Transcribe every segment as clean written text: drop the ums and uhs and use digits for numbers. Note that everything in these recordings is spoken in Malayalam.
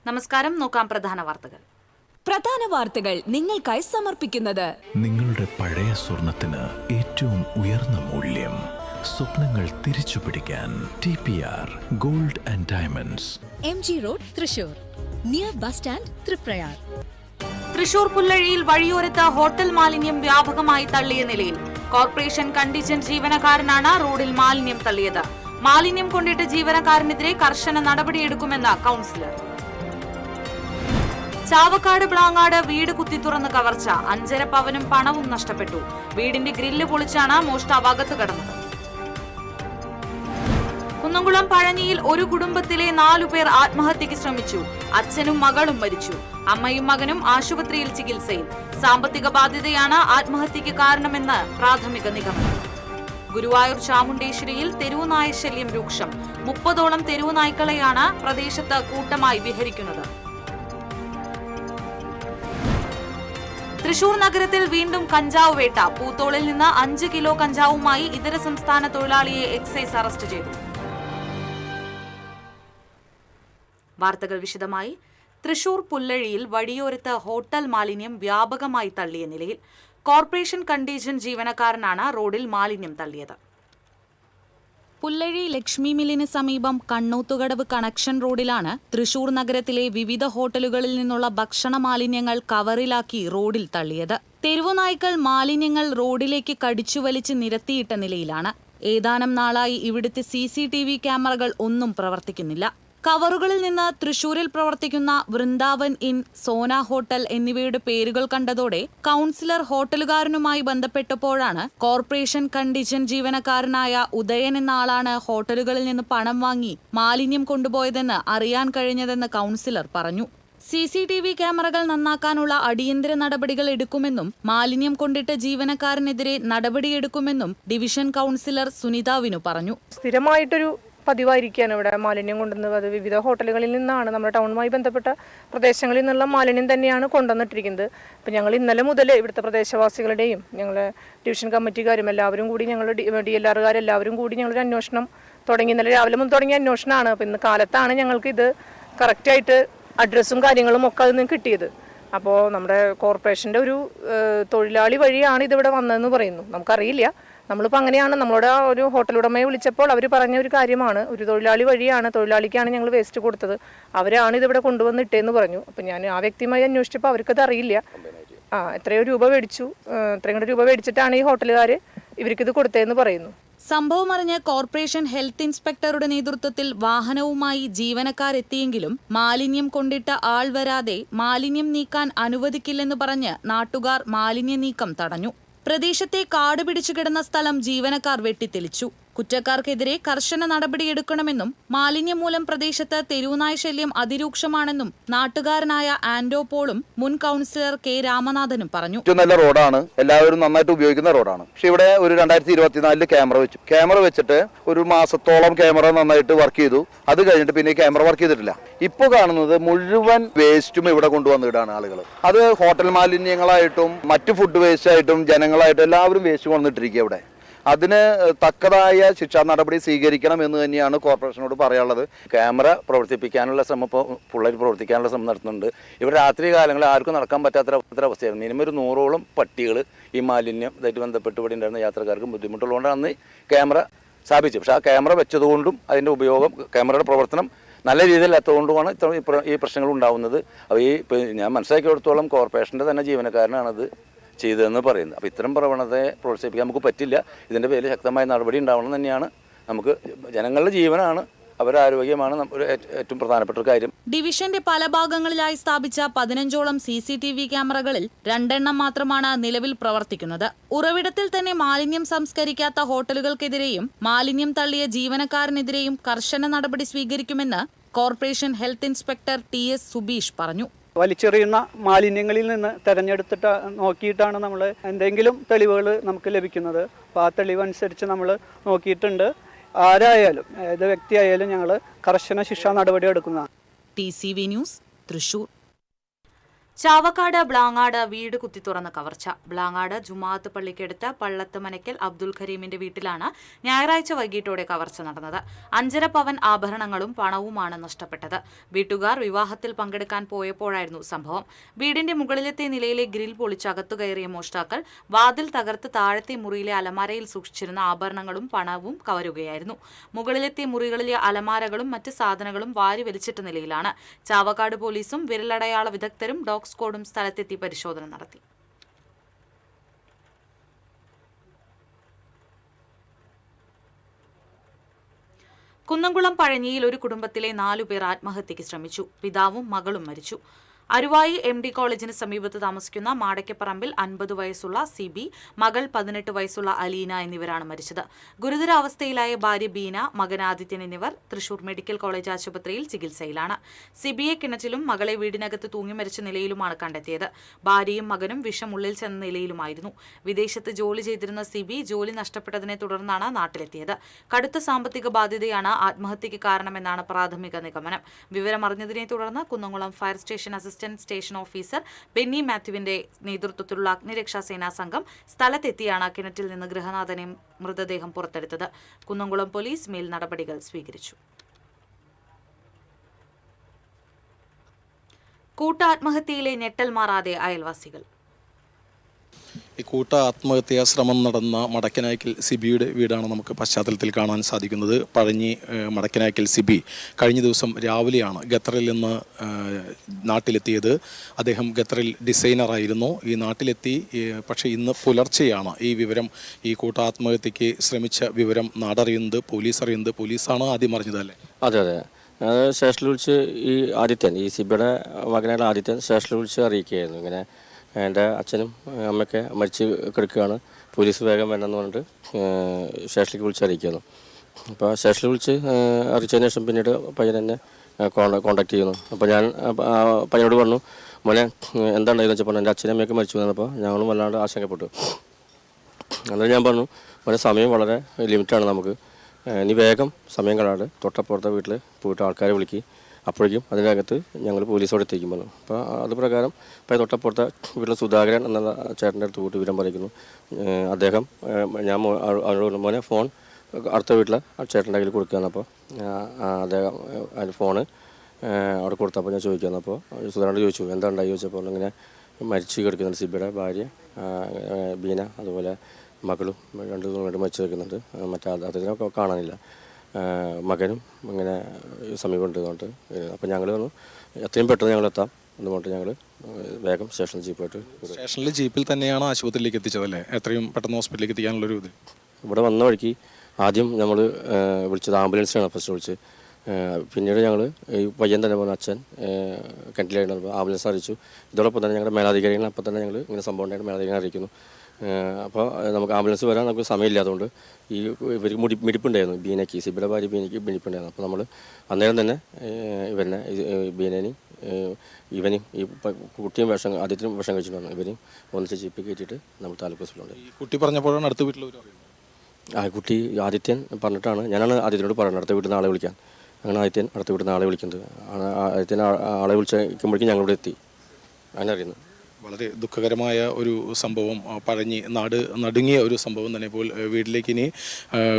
നമസ്കാരം. നോക്കാം പ്രധാന വാർത്തകൾ നിങ്ങൾക്കായി സമർപ്പിക്കുന്നത് നിങ്ങളുടെ പഴയ സ്വർണത്തിന് ഏറ്റവും ഉയർന്ന മൂല്യം. സ്വപ്നങ്ങൾ തിരിച്ചു പിടിക്കാൻ TPR gold and diamonds, MG road, Thrissur, near bus stand, Triprayar. Thrissur പുല്ലഴിയിൽ വഴിയോരത്ത് ഹോട്ടൽ മാലിന്യം വ്യാപകമായി തള്ളിയ നിലയിൽ. കോർപ്പറേഷൻ കണ്ടീജന്റ് ജീവനക്കാരനാണ് റോഡിൽ മാലിന്യം തള്ളിയത്. മാലിന്യം കൊണ്ടിട്ട് ജീവനക്കാരനെതിരെ കർശന നടപടിയെടുക്കുമെന്ന് കൌൺസിലർ. ചാവക്കാട് ബ്ലാങ്ങാട് വീട് കുത്തിത്തുറന്ന് കവർച്ച. 5.5 പവനും പണവും നഷ്ടപ്പെട്ടു. വീടിന്റെ ഗ്രില്ല് പൊളിച്ചാണ് മോഷ്ടാവ് അകത്ത് കടന്നത്. കുന്നംകുളം പഴഞ്ഞിയിൽ ഒരു കുടുംബത്തിലെ 4 പേർ ആത്മഹത്യക്ക് ശ്രമിച്ചു. അച്ഛനും മകളും മരിച്ചു. അമ്മയും മകനും ആശുപത്രിയിൽ ചികിത്സയിൽ. സാമ്പത്തിക ബാധ്യതയാണ് ആത്മഹത്യക്ക് കാരണമെന്ന് പ്രാഥമിക നിഗമനം. ഗുരുവായൂർ ചാമുണ്ടേശ്വരിയിൽ തെരുവുനായ ശല്യം രൂക്ഷം. 30ഓളം തെരുവുനായ്ക്കളെയാണ് പ്രദേശത്ത് കൂട്ടമായി വിഹരിക്കുന്നത്. തൃശൂർ നഗരത്തിൽ വീണ്ടും കഞ്ചാവ് വേട്ട. പൂത്തോളിൽ നിന്ന് 5 കിലോ കഞ്ചാവുമായി ഇതര സംസ്ഥാന തൊഴിലാളിയെ എക്സൈസ് അറസ്റ്റ് ചെയ്തു. വാർത്തകൾ വിശദമായി. തൃശൂർ പുല്ലഴിയിൽ വഴിയോരത്ത് ഹോട്ടൽ മാലിന്യം വ്യാപകമായി തള്ളിയ നിലയിൽ. കോർപ്പറേഷൻ കണ്ടീജന്റ് ജീവനക്കാരനാണ് റോഡിൽ മാലിന്യം തള്ളിയത്. പുല്ലഴി ലക്ഷ്മി മില്ലിന് സമീപം കണ്ണൂത്തുകടവ് കണക്ഷൻ റോഡിലാണ് തൃശൂർ നഗരത്തിലെ വിവിധ ഹോട്ടലുകളിൽ നിന്നുള്ള ഭക്ഷണ മാലിന്യങ്ങൾ കവറിലാക്കി റോഡിൽ തള്ളിയത്. തെരുവുനായ്ക്കൾ മാലിന്യങ്ങൾ റോഡിലേക്ക് കടിച്ചുവലിച്ച് നിരത്തിയിട്ട നിലയിലാണ്. ഏതാനും നാളായി ഇവിടുത്തെ CCTV ക്യാമറകൾ ഒന്നും പ്രവർത്തിക്കുന്നില്ല. കവറുകളിൽ നിന്ന് തൃശൂരിൽ പ്രവർത്തിക്കുന്ന വൃന്ദാവൻ ഇൻ, സോന ഹോട്ടൽ എന്നിവയുടെ പേരുകൾ കണ്ടതോടെ കൌൺസിലർ ഹോട്ടലുകാരനുമായി ബന്ധപ്പെട്ടപ്പോഴാണ് കോർപ്പറേഷൻ കണ്ടീജന്റ് ജീവനക്കാരനായ ഉദയൻ എന്ന ആളാണ് ഹോട്ടലുകളിൽ നിന്ന് പണം വാങ്ങി മാലിന്യം കൊണ്ടുപോയതെന്ന് അറിയാൻ കഴിഞ്ഞതെന്ന് കൌൺസിലർ പറഞ്ഞു. CCTV ക്യാമറകൾ നന്നാക്കാനുള്ള അടിയന്തര നടപടികൾ എടുക്കുമെന്നും മാലിന്യം കൊണ്ടിട്ട് ജീവനക്കാരനെതിരെ നടപടിയെടുക്കുമെന്നും ഡിവിഷൻ കൌൺസിലർ സുനിത വിനു പറഞ്ഞു. സ്ഥിരമായിട്ടൊരു പതിവായിരിക്കുകയാണ് ഇവിടെ മാലിന്യം കൊണ്ടുവന്നത്. അത് വിവിധ ഹോട്ടലുകളിൽ നിന്നാണ്, നമ്മുടെ ടൗണുമായി ബന്ധപ്പെട്ട പ്രദേശങ്ങളിൽ നിന്നുള്ള മാലിന്യം തന്നെയാണ് കൊണ്ടുവന്നിട്ടിരിക്കുന്നത്. അപ്പോൾ ഞങ്ങൾ ഇന്നലെ മുതൽ ഇവിടുത്തെ പ്രദേശവാസികളുടെയും ഞങ്ങളെ ഡിവിഷൻ കമ്മിറ്റിക്കാരും എല്ലാവരും കൂടി, ഞങ്ങൾ DLR-കാരെല്ലാവരും കൂടി ഞങ്ങളൊരു അന്വേഷണം തുടങ്ങി. ഇന്നലെ രാവിലെ മുതൽ തുടങ്ങിയ അന്വേഷണമാണ്. അപ്പോൾ ഇന്ന് കാലത്താണ് ഞങ്ങൾക്ക് ഇത് കറക്റ്റായിട്ട് അഡ്രസ്സും കാര്യങ്ങളും ഒക്കെ അതിൽ നിന്ന് കിട്ടിയത്. അപ്പോൾ നമ്മുടെ കോർപ്പറേഷൻ്റെ ഒരു തൊഴിലാളി വഴിയാണ് ഇതിവിടെ വന്നതെന്ന് പറയുന്നു. നമുക്കറിയില്ല. നമ്മളിപ്പോൾ അങ്ങനെയാണ്, നമ്മളോട് ഒരു ഹോട്ടൽ ഉടമയെ വിളിച്ചപ്പോൾ അവർ പറഞ്ഞ ഒരു കാര്യമാണ്, ഒരു തൊഴിലാളി വഴിയാണ്, തൊഴിലാളിക്കാണ് ഞങ്ങൾ വേസ്റ്റ് കൊടുത്തത്, അവരാണ് ഇതിവിടെ കൊണ്ടുവന്നിട്ടേന്ന് പറഞ്ഞു. അപ്പം ഞാൻ ആ വ്യക്തിയുമായി അന്വേഷിച്ചപ്പോൾ അവർക്കത് അറിയില്ല. എത്രയോ രൂപ മേടിച്ചു, എത്രയും കൂടെ രൂപ മേടിച്ചിട്ടാണ് ഈ ഹോട്ടലുകാർ ഇവർക്കിത് കൊടുത്തതെന്ന് പറയുന്നു. സംഭവം അറിഞ്ഞ് കോർപ്പറേഷൻ ഹെൽത്ത് ഇൻസ്പെക്ടറുടെ നേതൃത്വത്തിൽ വാഹനവുമായി ജീവനക്കാരെത്തിയെങ്കിലും മാലിന്യം കൊണ്ടിട്ട ആൾ വരാതെ മാലിന്യം നീക്കാൻ അനുവദിക്കില്ലെന്ന് പറഞ്ഞ് നാട്ടുകാർ മാലിന്യ നീക്കം തടഞ്ഞു. പ്രദേശത്തെ കാട് പിടിച്ചു കിടന്ന സ്ഥലം ജീവനക്കാർ വെട്ടിത്തെളിച്ചു. കുറ്റക്കാർക്കെതിരെ കർശന നടപടിയെടുക്കണമെന്നും മാലിന്യം മൂലം പ്രദേശത്ത് തെരുവുനായ ശല്യം അതിരൂക്ഷമാണെന്നും നാട്ടുകാരനായ ആൻഡോ പോളും മുൻ കൌൺസിലർ K രാമനാഥനും പറഞ്ഞു. ഏറ്റവും നല്ല റോഡാണ്, എല്ലാവരും നന്നായിട്ട് ഉപയോഗിക്കുന്ന റോഡാണ്. പക്ഷെ ഇവിടെ ഒരു 2024 ക്യാമറ വെച്ചിട്ട് ഒരു മാസത്തോളം ക്യാമറ നന്നായിട്ട് വർക്ക് ചെയ്തു. അത് കഴിഞ്ഞിട്ട് പിന്നെ ക്യാമറ വർക്ക് ചെയ്തിട്ടില്ല. ഇപ്പോൾ കാണുന്നത് മുഴുവൻ വേസ്റ്റും ഇവിടെ കൊണ്ടുവന്നിടാണ് ആളുകൾ. അത് ഹോട്ടൽ മാലിന്യങ്ങളായിട്ടും മറ്റു ഫുഡ് വേസ്റ്റ് ആയിട്ടും ജനങ്ങളായിട്ടും എല്ലാവരും വേസ്റ്റ് കൊണ്ടിട്ടിരിക്കുക. ഇവിടെ അതിന് തക്കതായ ശിക്ഷാ നടപടി സ്വീകരിക്കണം എന്ന് തന്നെയാണ് കോർപ്പറേഷനോട് പറയാനുള്ളത്. ക്യാമറ പ്രവർത്തിപ്പിക്കാനുള്ള ശ്രമം ഇപ്പോൾ പിള്ളേർ പ്രവർത്തിക്കാനുള്ള ശ്രമം നടത്തുന്നുണ്ട്. ഇവിടെ രാത്രി കാലങ്ങളിൽ ആർക്കും നടക്കാൻ പറ്റാത്ത അവസ്ഥയാണ്. മിനിമം ഒരു 100ഓളം പട്ടികൾ ഈ മാലിന്യം ഇതായിട്ട് ബന്ധപ്പെട്ട് ഇവിടെ ഉണ്ടായിരുന്ന യാത്രക്കാർക്ക് ബുദ്ധിമുട്ടുള്ളതുകൊണ്ടാണ് ക്യാമറ സ്ഥാപിച്ചത്. പക്ഷേ ആ ക്യാമറ വെച്ചതുകൊണ്ടും അതിൻ്റെ ഉപയോഗം, ക്യാമറയുടെ പ്രവർത്തനം നല്ല രീതിയിലെത്തുകൊണ്ടുമാണ് ഈ പ്രശ്നങ്ങൾ ഉണ്ടാകുന്നത്. അപ്പോൾ ഞാൻ മനസ്സിലാക്കിയെടുത്തോളം കോർപ്പറേഷൻ്റെ തന്നെ ജീവനക്കാരനാണത് ചെയ്തതെന്ന് പറയുന്നത്. അപ്പോൾ ഇത്തരം പ്രവണതയെ പ്രോത്സാഹിപ്പിക്കാൻ നമുക്ക് പറ്റില്ല. ഇതിൻ്റെ പേരിൽ ശക്തമായ നടപടി ഉണ്ടാവണം തന്നെയാണ്. നമുക്ക് ജനങ്ങളുടെ ജീവനാണ്, അവരുടെ ആരോഗ്യമാണ് ഏറ്റവും പ്രധാനപ്പെട്ട ഒരു കാര്യം. ഡിവിഷന്റെ പല ഭാഗങ്ങളിലായി സ്ഥാപിച്ച 15ഓളം CCTV ക്യാമറകളിൽ 2 എണ്ണം മാത്രമാണ് നിലവിൽ പ്രവർത്തിക്കുന്നത്. ഉറവിടത്തിൽ തന്നെ മാലിന്യം സംസ്കരിക്കാത്ത ഹോട്ടലുകൾക്കെതിരെയും മാലിന്യം തള്ളിയ ജീവനക്കാരനെതിരെയും കർശന നടപടി സ്വീകരിക്കുമെന്ന് corporation health inspector TS Subeesh പറഞ്ഞു. വലിച്ചെറിയുന്ന മാലിന്യങ്ങളിൽ നിന്ന് തിരഞ്ഞെടുത്തിട്ട് നോക്കിയിട്ടാണ് നമ്മൾ എന്തെങ്കിലും തെളിവുകൾ നമുക്ക് ലഭിക്കുന്നത്. അപ്പോൾ ആ തെളിവനുസരിച്ച് നമ്മൾ നോക്കിയിട്ടുണ്ട്. ആരായാലും ഏത് വ്യക്തിയായാലും ഞങ്ങൾ കർശന ശിക്ഷാ നടപടി എടുക്കുന്നതാണ്. TCV news, Thrissur. ചാവക്കാട് ബ്ലാങ്ങാട് വീട് കുത്തി തുറന്ന് കവർച്ച. ബ്ലാങ്ങാട് ജുമാഅത്ത് പള്ളിക്കടുത്ത് പള്ളത്ത് മനക്കൽ അബ്ദുൽ കരീമിന്റെ വീട്ടിലാണ് ഞായറാഴ്ച വൈകിട്ടോടെ കവർച്ച നടന്നത്. 5.5 പവൻ ആഭരണങ്ങളും പണവുമാണ് നഷ്ടപ്പെട്ടത്. വീട്ടുകാർ വിവാഹത്തിൽ പങ്കെടുക്കാൻ പോയപ്പോഴായിരുന്നു സംഭവം. വീടിന്റെ മുകളിലത്തെ നിലയിലെ ഗ്രിൽ പൊളിച്ച് അകത്തു കയറിയ മോഷ്ടാക്കൾ വാതിൽ തകർത്ത് താഴത്തെ മുറിയിലെ അലമാരയിൽ സൂക്ഷിച്ചിരുന്ന ആഭരണങ്ങളും പണവും കവരുകയായിരുന്നു. മുകളിലത്തെ മുറികളിലെ അലമാരകളും മറ്റ് സാധനങ്ങളും വാരി വലിച്ചിട്ട നിലയിലാണ്. ചാവക്കാട് പോലീസും വിരലടയാള വിദഗ്ധരും ഡോഗ് സ്ക്വാഡും സ്ഥലത്തെത്തി പരിശോധന നടത്തി. കുന്നംകുളം പഴഞ്ഞിയിൽ ഒരു കുടുംബത്തിലെ 4 പേർ ആത്മഹത്യയ്ക്ക് ശ്രമിച്ചു. പിതാവും മകളും മരിച്ചു. അരുവായി MD കോളേജിന് സമീപത്ത് താമസിക്കുന്ന മാടയ്ക്കപ്പറമ്പിൽ 50 വയസ്സുള്ള സിബി, മകൾ 18 വയസ്സുള്ള അലീന എന്നിവരാണ് മരിച്ചത്. ഗുരുതരാവസ്ഥയിലായ ഭാര്യ ബീന, മകൻ ആദിത്യൻ എന്നിവർ തൃശൂർ മെഡിക്കൽ കോളേജ് ആശുപത്രിയിൽ ചികിത്സയിലാണ്. സിബിയെ കിണറ്റിലും മകളെ വീടിനകത്ത് തൂങ്ങി മരിച്ച നിലയിലുമാണ് കണ്ടെത്തിയത്. ഭാര്യയും മകനും വിഷം ഉള്ളിൽ ചെന്ന നിലയിലുമായിരുന്നു. വിദേശത്ത് ജോലി ചെയ്തിരുന്ന സിബി ജോലി നഷ്ടപ്പെട്ടതിനെ തുടർന്നാണ് നാട്ടിലെത്തിയത്. കടുത്ത സാമ്പത്തിക ബാധ്യതയാണ് ആത്മഹത്യയ്ക്ക് കാരണമെന്നാണ് പ്രാഥമിക നിഗമനം. വിവരമറിഞ്ഞതിനെ തുടർന്ന് Kunnamkulam fire station station officer Benny മാത്യുവിന്റെ നേതൃത്വത്തിലുള്ള അഗ്നിരക്ഷാസേനാ സംഘം സ്ഥലത്തെത്തിയാണ് കിണറ്റിൽ നിന്ന് ഗൃഹനാഥനെ മൃതദേഹം പുറത്തെടുത്തത്. കുന്നംകുളം പോലീസ് മേൽ നടപടികൾ സ്വീകരിച്ചു. കൂട്ടാത്മഹത്യയിലെ ഞെട്ടൽ മാറാതെ അയൽവാസികൾ. ഈ കൂട്ട ആത്മഹത്യാ ശ്രമം നടന്ന മടക്കനായ്ക്കൽ സിബിയുടെ വീടാണ് നമുക്ക് പശ്ചാത്തലത്തിൽ കാണാൻ സാധിക്കുന്നത്. പഴഞ്ഞി മടക്കനായ്ക്കൽ സിബി കഴിഞ്ഞ ദിവസം രാവിലെയാണ് ഖത്തറിൽ നിന്ന് നാട്ടിലെത്തിയത്. അദ്ദേഹം ഖത്തറിൽ ഡിസൈനറായിരുന്നു. ഈ നാട്ടിലെത്തി, പക്ഷേ ഇന്ന് പുലർച്ചെയാണ് ഈ വിവരം, ഈ കൂട്ട ആത്മഹത്യയ്ക്ക് ശ്രമിച്ച വിവരം നാടറിയുന്നത്, പോലീസ് അറിയുന്നത്. പോലീസാണ് ആദ്യം അറിഞ്ഞത് അല്ലേ? അതെ അതെ, സ്റ്റേഷനിൽ വിളിച്ച് ഈ ആദിത്യൻ, ഈ സിബിയുടെ മകനായ ആദിത്യൻ സ്റ്റേഷനിൽ വിളിച്ച് അറിയിക്കുകയായിരുന്നു. ഇങ്ങനെ എൻ്റെ അച്ഛനും അമ്മയൊക്കെ മരിച്ച് കിടക്കുകയാണ്, പോലീസ് വേഗം വേണമെന്ന് പറഞ്ഞിട്ട് സ്റ്റേഷനിലേക്ക് വിളിച്ച് അറിയിക്കുന്നു. അപ്പോൾ സ്റ്റേഷനിൽ വിളിച്ച് അറിയിച്ചതിന് ശേഷം പിന്നീട് പയ്യൻ എന്നെ കോൺടാക്ട് ചെയ്യുന്നു. അപ്പോൾ ഞാൻ പയ്യനോട് പറഞ്ഞു, മോനെ എന്താണെന്ന് വെച്ചപ്പോൾ എൻ്റെ അച്ഛനും അമ്മയൊക്കെ മരിച്ചു വന്നപ്പോൾ ഞങ്ങളും വല്ലാണ്ട് ആശങ്കപ്പെട്ടു. അന്നേരം ഞാൻ പറഞ്ഞു, മോനെ സമയം വളരെ ലിമിറ്റാണ് നമുക്ക്, ഇനി വേഗം സമയം കളയാതെ തൊട്ടപ്പുറത്തെ വീട്ടിൽ പോയിട്ട് ആൾക്കാരെ വിളിക്കുക, അപ്പോഴേക്കും അതിനകത്ത് ഞങ്ങൾ പോലീസോട് എത്തിക്കും പറഞ്ഞു. അപ്പോൾ അത് പ്രകാരം ഇപ്പോൾ തൊട്ടപ്പുറത്തെ വീട്ടിൽ സുധാകരൻ എന്നുള്ള ചേട്ടൻ്റെ അടുത്ത് കൂട്ടി വിവരം പറയുന്നു. അദ്ദേഹം ഞാൻ അവരോട് മോനെ ഫോൺ അടുത്ത വീട്ടിലെ ചേട്ടൻ്റെ കയ്യിൽ കൊടുക്കുകയാണ്. അപ്പോൾ അദ്ദേഹം അതിന് ഫോണ് അവിടെ കൊടുത്തപ്പോൾ ഞാൻ ചോദിക്കുകയാണ്. അപ്പോൾ സുധാകരനോട് ചോദിച്ചു എന്താ ഉണ്ടായി ചോദിച്ചപ്പോൾ ഇങ്ങനെ മരിച്ചു കിടക്കുന്നുണ്ട് സിബിയുടെ ഭാര്യ ബീന, അതുപോലെ മകളും 2 പേരും മരിച്ചു കിടക്കുന്നുണ്ട്, മറ്റേ അദ്ദേഹത്തിനൊക്കെ കാണാനില്ല, മകനും ഇങ്ങനെ സമീപം ഉണ്ടെന്നുകൊണ്ട്. അപ്പം ഞങ്ങൾ പറഞ്ഞു എത്രയും പെട്ടെന്ന് ഞങ്ങൾ എത്താം എന്നുകൊണ്ട് ഞങ്ങൾ വേഗം സ്റ്റേഷനിൽ ജീപ്പായിട്ട്. സ്റ്റേഷനിൽ ജീപ്പിൽ തന്നെയാണ് ആശുപത്രിയിലേക്ക് എത്തിച്ചതല്ലേ? എത്രയും പെട്ടെന്ന് ഹോസ്പിറ്റലിലേക്ക് എത്തിക്കാനുള്ളൊരു ഇത്. ഇവിടെ വന്ന വഴിക്ക് ആദ്യം നമ്മൾ വിളിച്ചത് ആംബുലൻസിനാണ് ഫസ്റ്റ് വിളിച്ച്. പിന്നീട് ഞങ്ങൾ ഈ പയ്യൻ തന്നെ പറഞ്ഞ അച്ഛൻ കിണറ്റിലായിരുന്നു, ആംബുലൻസ് അറിയിച്ചു. ഇതോടൊപ്പം തന്നെ ഞങ്ങളുടെ മേലാധികാരികൾ അപ്പം തന്നെ ഞങ്ങൾ ഇങ്ങനെ സംഭവം ഉണ്ടായിട്ട് മേലാധികാരികളെ അറിയിക്കുന്നു. അപ്പോൾ നമുക്ക് ആംബുലൻസ് വരാൻ നമുക്ക് സമയമില്ലാത്തതുകൊണ്ട് ഈ ഇവർക്ക് മിടിപ്പുണ്ടായിരുന്നു, ബീനയ്ക്ക്, സിബിയുടെ ഭാര്യ ബീനയ്ക്ക് മിടിപ്പുണ്ടായിരുന്നു. അപ്പോൾ നമ്മൾ അന്നേരം തന്നെ ഇവനെ ബീനേനെയും ഇവനും ഈ കുട്ടിയും ആദ്യത്തിനും വിഷം കഴിച്ചിട്ടുണ്ടായിരുന്നു. ഇവരും ഒന്നിച്ച് ജീപ്പിൽ കയറ്റിയിട്ട് നമ്മൾ താലൂക്ക് ഹോസ്പിറ്റലുണ്ട്. ഈ കുട്ടി പറഞ്ഞപ്പോഴാണ് അടുത്ത വീട്ടിൽ കുട്ടി ആദിത്യൻ പറഞ്ഞിട്ടാണ്, ഞാനാണ് ആദിത്യനോട് പറയുന്നത് അടുത്ത വീട്ടിൽ നിന്ന് ആളെ വിളിക്കാൻ. അങ്ങനെ ആദിത്യൻ അടുത്ത വീട്ടിൽ നിന്ന് ആളെ വിളിക്കുന്നത്. ആദിത്യൻ ആളെ വിളിക്കുമ്പോഴേക്കും ഞങ്ങളിവിടെ എത്തി, അങ്ങനെ അറിയുന്നത്. വളരെ ദുഃഖകരമായ ഒരു സംഭവം, പഴഞ്ഞി നാട് നടുങ്ങിയ ഒരു സംഭവം തന്നെ. ഇപ്പോൾ വീട്ടിലേക്ക് ഇനി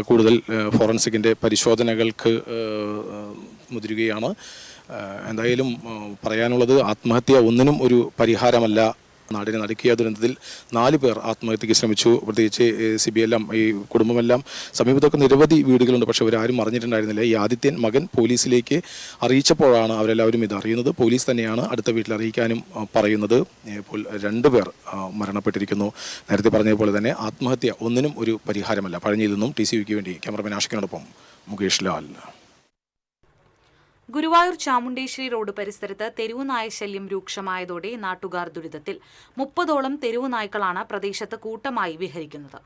കൂടുതൽ ഫോറൻസിക്കിൻ്റെ പരിശോധനകൾക്ക് മുതിരുകയാണ്. എന്തായാലും പറയാനുള്ളത്, ആത്മഹത്യ ഒന്നിനും ഒരു പരിഹാരമല്ല. നാടിനെ നടുക്കിയ ദുരന്തത്തിൽ 4 പേർ ആത്മഹത്യയ്ക്ക് ശ്രമിച്ചു. പ്രത്യേകിച്ച് സിബിയെല്ലാം, ഈ കുടുംബമെല്ലാം, സമീപത്തൊക്കെ നിരവധി വീടുകളുണ്ട്, പക്ഷെ അവരാരും അറിഞ്ഞിട്ടുണ്ടായിരുന്നില്ല. ഈ ആദിത്യൻ മകൻ പോലീസിലേക്ക് അറിയിച്ചപ്പോഴാണ് അവരെല്ലാവരും ഇത് അറിയുന്നത്. പോലീസ് തന്നെയാണ് അടുത്ത വീട്ടിൽ അറിയിക്കാനും പറയുന്നത്. ഇപ്പോൾ 2 പേർ മരണപ്പെട്ടിരിക്കുന്നു. നേരത്തെ പറഞ്ഞതുപോലെ തന്നെ ആത്മഹത്യ ഒന്നിനും ഒരു പരിഹാരമല്ല. പഴഞ്ഞിയിൽ നിന്നും TCVക്ക് വേണ്ടി ക്യാമറമാൻ ആഷിഖിനോടൊപ്പം മുകേഷ് ലാൽ. ഗുരുവായൂർ ചാമുണ്ടേശ്വരി റോഡ് പരിസരത്ത് തെരുവുനായ ശല്യം രൂക്ഷമായതോടെ നാട്ടുകാർ ദുരിതത്തിൽ. 30ഓളം തെരുവുനായ്ക്കളാണ് പ്രദേശത്ത് കൂട്ടമായി വിഹരിക്കുന്നത്.